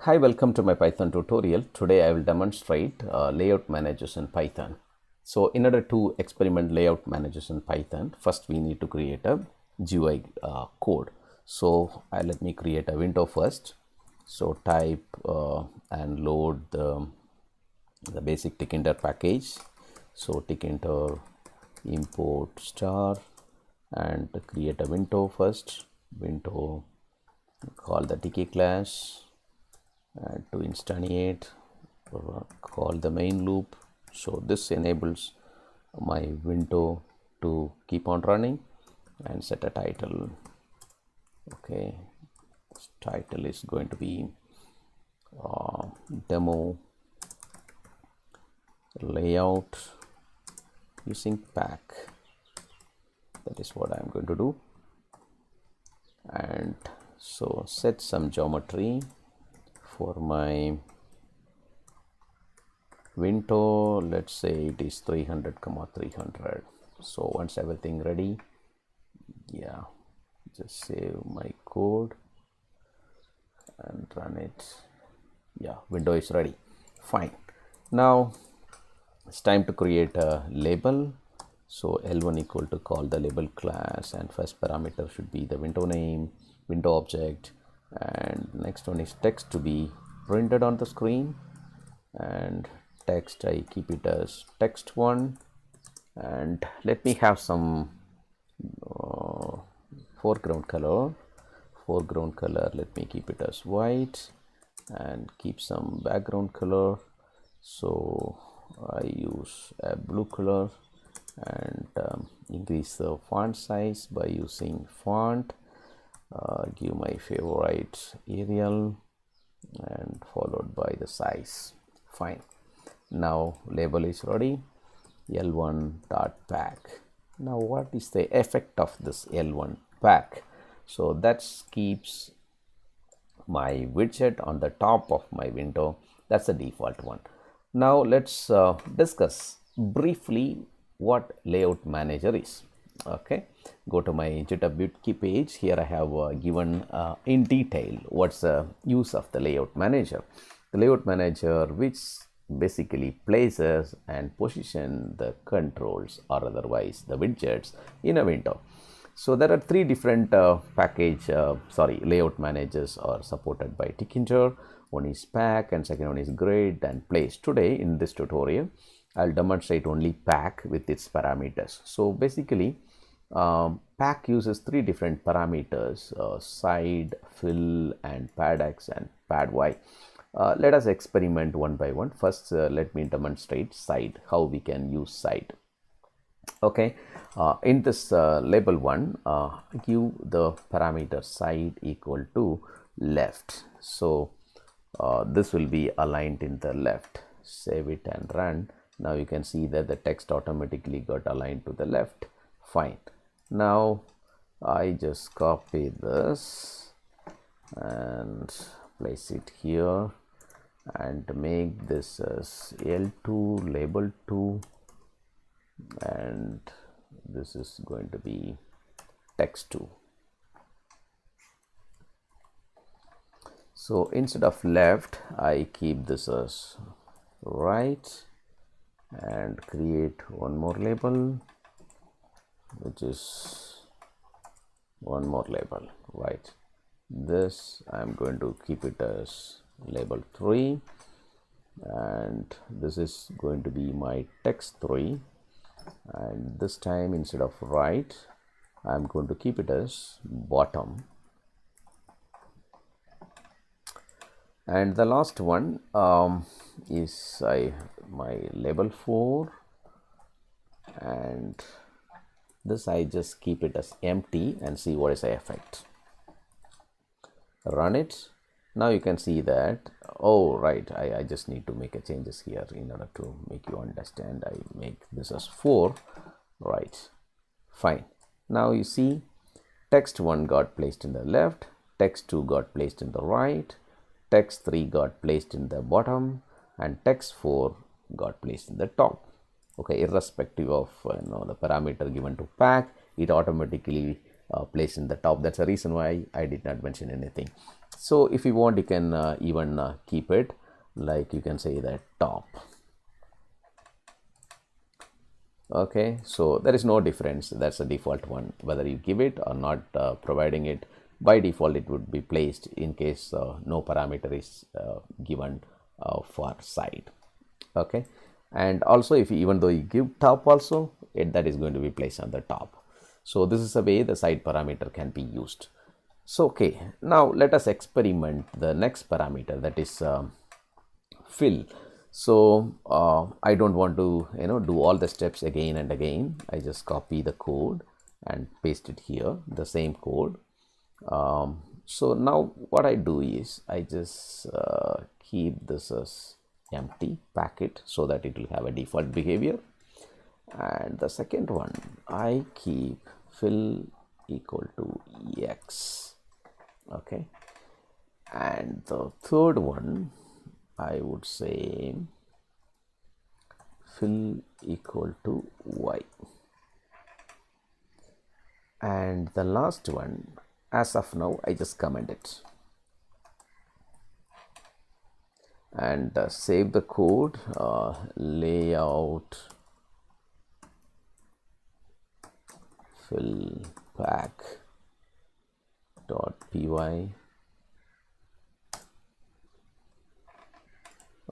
Hi, welcome to my Python tutorial. Today I will demonstrate layout managers in Python. So in order to experiment layout managers in Python, first we need to create a GUI code. So let me create a window first. So type and load the basic Tkinter package. So Tkinter import star and create a window first. Window, call the tk class. To instantiate, call the main loop. So this enables my window to keep on running, and set a title. Okay, this title is going to be demo layout using pack. That is what I'm going to do. And so set some geometry for my window. Let's say it is 300 300. So once everything ready, just save my code and run it. Window is ready. Fine. Now it's time to create a label. So L1 equal to call the label class, and first parameter should be the window name, window object, and next one is text to be printed on the screen, and text I keep it as text1, and let me have some foreground color. Let me keep it as white and keep some background color. So I use a blue color and increase the font size by using font. Give my favorite Arial and followed by the size. Fine. Now label is ready. L1.pack. Now what is the effect of this L1 pack? So that keeps my widget on the top of my window. That's the default one. Now let's discuss briefly what layout manager is. Okay, go to my GitHub wiki page. Here I have given in detail what's the use of the layout manager. The layout manager, which basically places and position the controls or otherwise the widgets in a window. So there are three different layout managers are supported by Tkinter. One is pack and second one is grid and place. Today in this tutorial I'll demonstrate only pack with its parameters. So basically pack uses three different parameters: side, fill, and pad x and pad y. Let us experiment one by one. First let me demonstrate side, how we can use side. Okay, in this label one, give the parameter side equal to left. So this will be aligned in the left. Save it and run. Now you can see that the text automatically got aligned to the left. Fine. Now I just copy this and place it here and make this as L2 label 2, and this is going to be text 2. So instead of left, I keep this as right and create one more label, which is one more label, right? This I'm going to keep it as label 3, and this is going to be my text 3, and this time instead of right I'm going to keep it as bottom. And the last one is my label 4, and this I just keep it as empty and see what is the effect. Run it. Now you can see that, oh right, I just need to make a changes here in order to make you understand. I make this as 4, right? Fine. Now you see text 1 got placed in the left, text 2 got placed in the right, text 3 got placed in the bottom, and text 4 got placed in the top. Okay, irrespective of the parameter given to pack, it automatically placed in the top. That's the reason why I did not mention anything. So if you want, you can even keep it like you can say that top. Okay, so there is no difference. That's the default one, whether you give it or not providing it. By default it would be placed in case no parameter is given for side. Okay, and also if you, even though you give top also, that is going to be placed on the top. So this is the way the side parameter can be used. So okay, now let us experiment the next parameter, that is fill. So I don't want to do all the steps again and again. I just copy the code and paste it here, the same code. So now what I do is I just keep this as empty packet so that it will have a default behavior, and the second one I keep fill equal to x. Okay, and the third one I would say fill equal to y, and the last one, as of now, I just comment it and save the code. Layout fill pack dot py.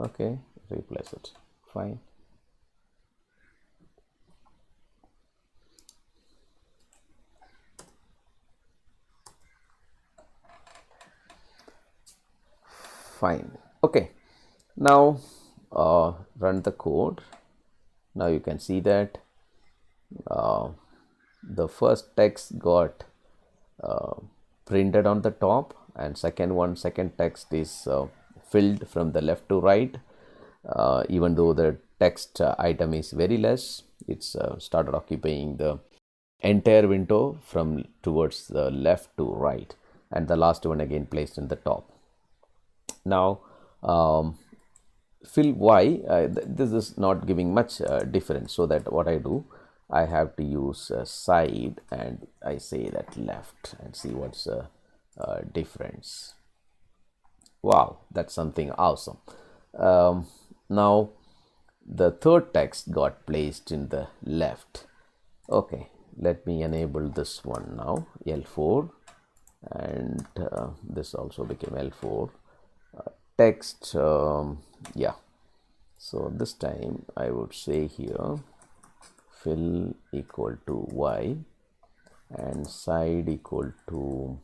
Okay, replace it. Fine. Fine. Okay, now run the code. Now you can see that the first text got printed on the top, and second text is filled from the left to right. Even though the text item is very less, it's started occupying the entire window from towards the left to right, and the last one again placed in the top. Now fill y, this is not giving much difference, so that what I do, I have to use side and I say that left and see what's the difference. Wow, that's something awesome. Now the third text got placed in the left. Okay, let me enable this one now, L4, and this also became L4. Text, yeah, so this time I would say here fill equal to y and side equal to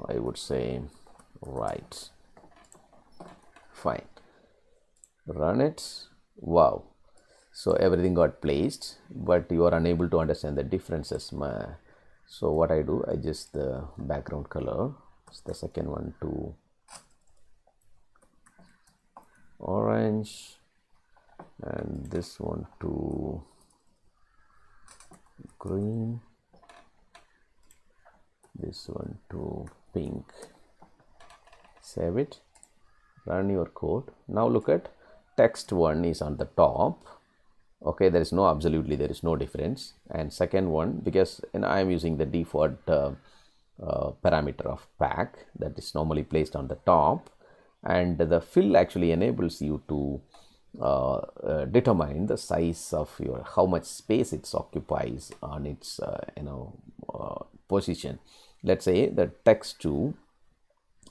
I would say right. Fine, run it. Wow, so everything got placed, but you are unable to understand the differences. So what I do, I just the background color, the second one to orange, and this one to green, this one to pink. Save it, run your code. Now look at text one is on the top. Okay, there is no difference, and second one, because I am using the default parameter of pack that is normally placed on the top, and the fill actually enables you to determine the size of your, how much space it occupies on its position. Let's say the text 2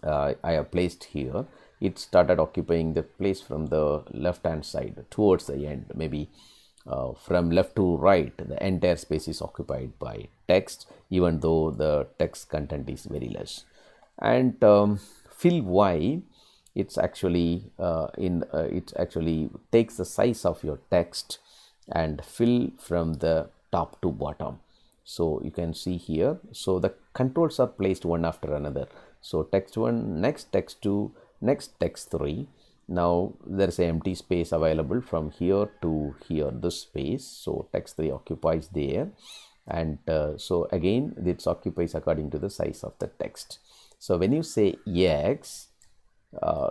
I have placed here, it started occupying the place from the left hand side towards the end, maybe from left to right the entire space is occupied by text, even though the text content is very less. And fill y, it's actually it actually takes the size of your text and fill from the top to bottom. So you can see here, so the controls are placed one after another. So text 1, next text 2, next text 3. Now there is an empty space available from here to here, this space. So text 3 occupies there, and so again it occupies according to the size of the text. So when you say x,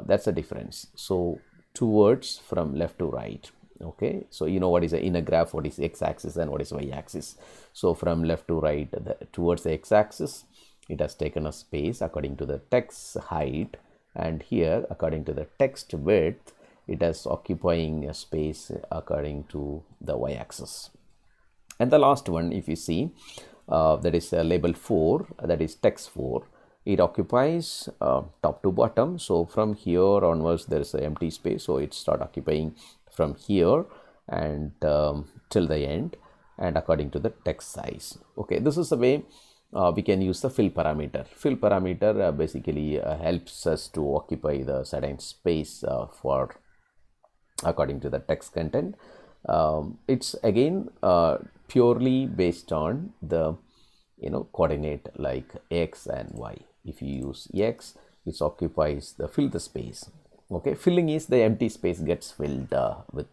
that's a difference. So towards from left to right. Okay, so you know what is in a graph, what is x-axis and what is y-axis. So from left to right, towards the x-axis, it has taken a space according to the text height, and here according to the text width it is occupying a space according to the y-axis. And the last one, if you see, that is label 4, that is text 4. It occupies top to bottom. So from here onwards there is an empty space, so it start occupying from here and till the end, and according to the text size. Okay, this is the way we can use the fill parameter. Fill parameter basically helps us to occupy the certain space for according to the text content. It's again purely based on the coordinate like x and y. If you use x, it occupies the fill the space. Okay, filling is the empty space gets filled with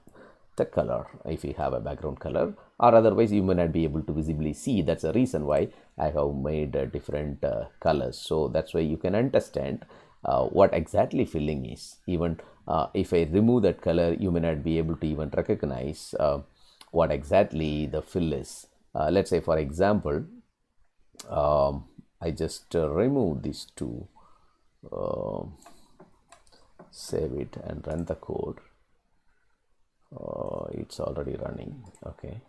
the color, if you have a background color, or otherwise you may not be able to visibly see. That's the reason why I have made different colors, so that's why you can understand what exactly filling is. Even if I remove that color, you may not be able to even recognize what exactly the fill is. Let's say for example, I just remove these two, save it and run the code. It's already running. Okay,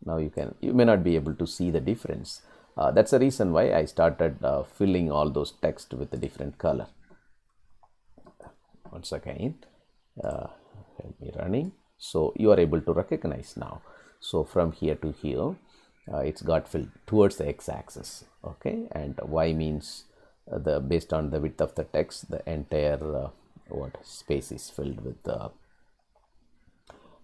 now you may not be able to see the difference. That's the reason why I started filling all those text with a different color. Once again, help me running, so you are able to recognize now. So from here to here, it's got filled towards the x-axis. Okay, and y means the based on the width of the text, the entire what space is filled with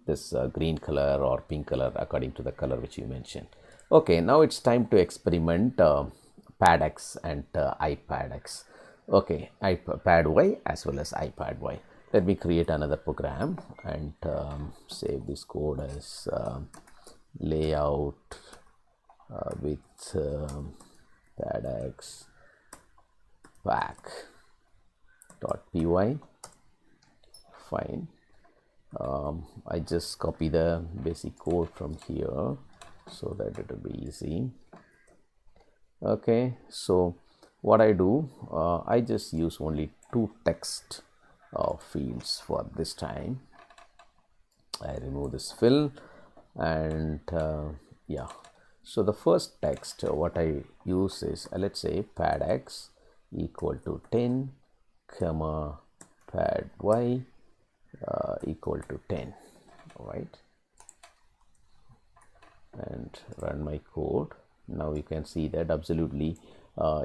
this green color or pink color according to the color which you mentioned. Okay, now it's time to experiment pad x and ipad x. Okay, ipad y as well as ipad y. Let me create another program and save this code as layout with pad x pack.py. Fine. I just copy the basic code from here so that it will be easy. Okay, so what I do, I just use only two text fields for this time. I remove this fill and yeah, so the first text what I use is let's say pad x equal to 10 comma pad y equal to 10. All right, and run my code. Now you can see that absolutely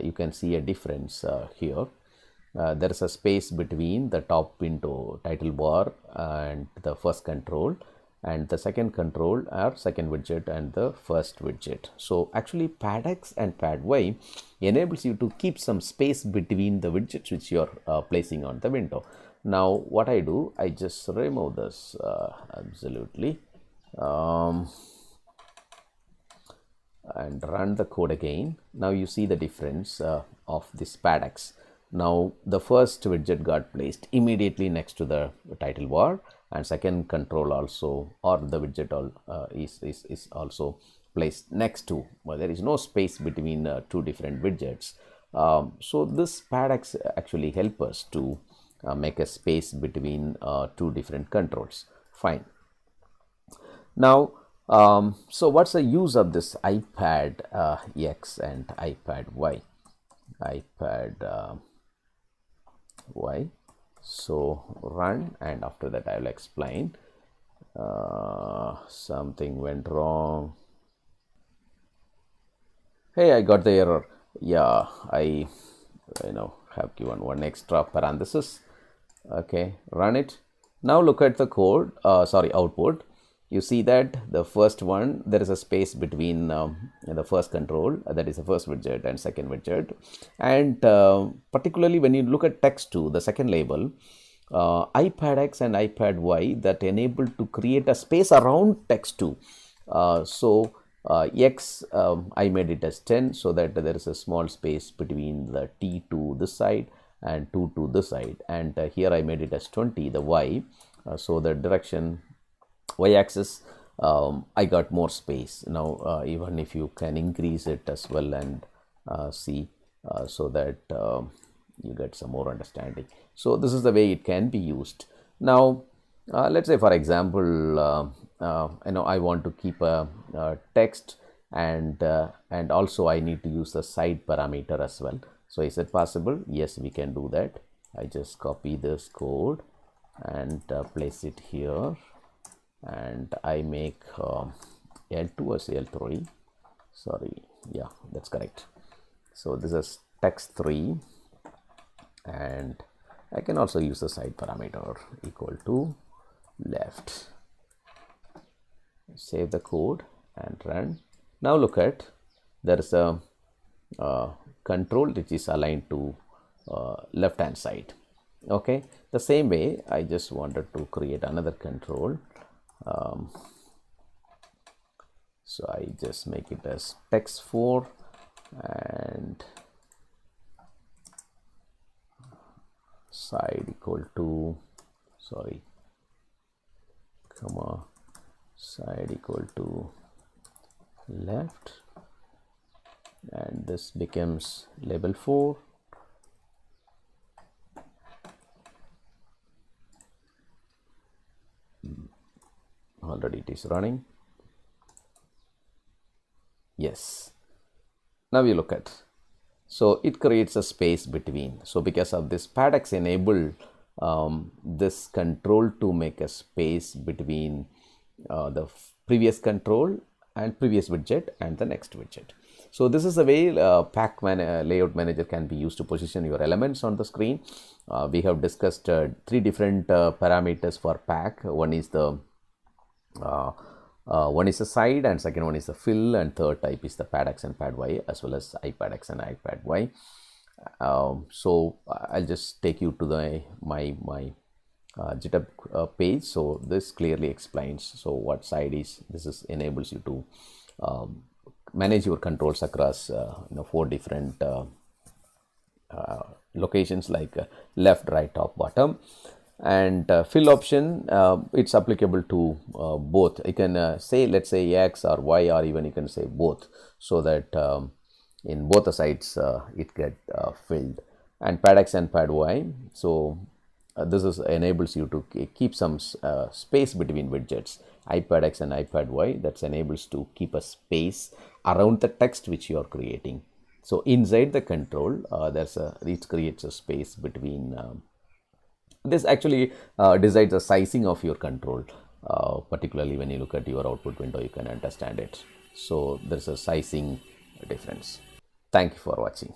you can see a difference here. There is a space between the top window title bar and the first control, and the second control or second widget and the first widget. So actually pad x and pad y enables you to keep some space between the widgets which you are placing on the window. Now what I do, I just remove this absolutely and run the code again. Now you see the difference of this pad x. Now the first widget got placed immediately next to the title bar, and second control also, or the widget is also placed next to, well, there is no space between two different widgets. So this pad x actually help us to make a space between two different controls. Fine. Now so what's the use of this ipad x and ipad y? Ipad y. So run, and after that I will explain. Something went wrong. Hey, I got the error. Yeah, I have given one extra parenthesis. Okay, run it. Now look at the code, output. You see that the first one, there is a space between the first control, that is the first widget, and second widget. And particularly when you look at text 2, the second label, ipad x and ipad y, that enable to create a space around text 2. So x, I made it as 10, so that there is a small space between the t to this side and 2 to this side. And here I made it as 20, the y, so the direction y-axis I got more space. Now even if you can increase it as well and see, so that you get some more understanding. So this is the way it can be used. Now let's say for example, I want to keep a text, and also I need to use the side parameter as well. So is it possible? Yes, we can do that. I just copy this code and place it here, and I make L2 as L3. Sorry, yeah, that's correct. So this is text 3, and I can also use the side parameter equal to left. Save the code and run. Now look at, there is a control which is aligned to left hand side. Okay, the same way I just wanted to create another control. So I just make it as text 4 and side equal to, sorry, comma, side equal to left, and this becomes label 4. Already it is running. Yes, now you look at, so it creates a space between. So because of this, Padex enable this control to make a space between the previous control and previous widget and the next widget. So this is the way layout manager can be used to position your elements on the screen. We have discussed 3 different parameters for pack. One is the side, and second one is the fill, and third type is the pad X and pad Y, as well as iPad X and iPad Y. So I'll just take you to the my GitHub page. So this clearly explains so what side is. This is enables you to manage your controls across 4 different locations like left, right, top, bottom. And fill option, it's applicable to both. You can say, let's say X or Y, or even you can say both, so that in both the sides it get filled. And pad X and pad Y, so this is enables you to keep some space between widgets, iPad X and iPad Y. That enables to keep a space around the text which you are creating. So inside the control, it creates a space between. This actually decides the sizing of your control. Particularly when you look at your output window, you can understand it. So there's a sizing difference. Thank you for watching.